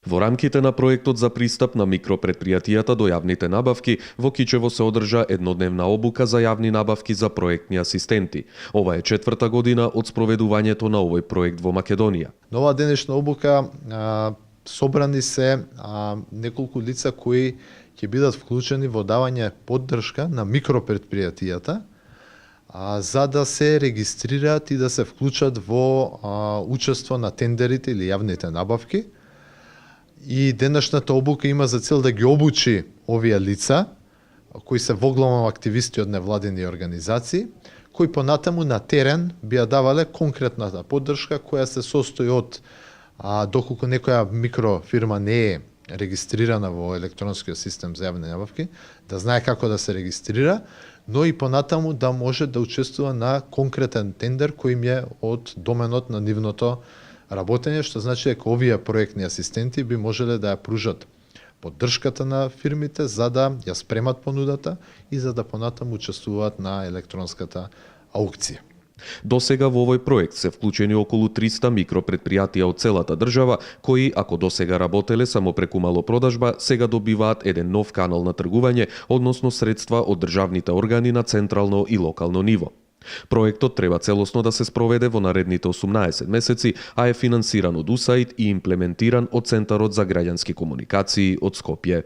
Во рамките на проектот за пристап на микропретпријатијата до јавните набавки, во Кичево се одржа еднодневна обука за јавни набавки за проектни асистенти. Ова е 4-та година од спроведувањето на овој проект во Македонија. На оваа денешна обука собрани се неколку лица кои ќе бидат вклучени во давање поддршка на микропретпријатијата, за да се регистрираат и да се вклучат во учество на тендерите или јавните набавки. И денешната обука има за цел да ги обучи овие лица, кои се воглавно активисти од невладини организации, кои понатаму на терен би ја давале конкретната поддршка која се состои од доколку некоја микрофирма не е регистрирана во електронскиот систем за јавни набавки, да знае како да се регистрира, но и понатаму да може да учествува на конкретен тендер кој им е од доменот на нивното работење, што значи дека овие проектни асистенти би можеле да ја пружат поддршката на фирмите за да ја спремат понудата и за да понатаму учествуваат на електронската аукција. До сега во овој проект се вклучени околу 300 микропретпријатија од целата држава, кои, ако до сега работеле само преку малопродажба, сега добиваат еден нов канал на тргување, односно средства од државните органи на централно и локално ниво. Проектот треба целосно да се спроведе во наредните 18 месеци, а е финансиран од УСАИД и имплементиран од Центарот за граѓански комуникации од Скопје.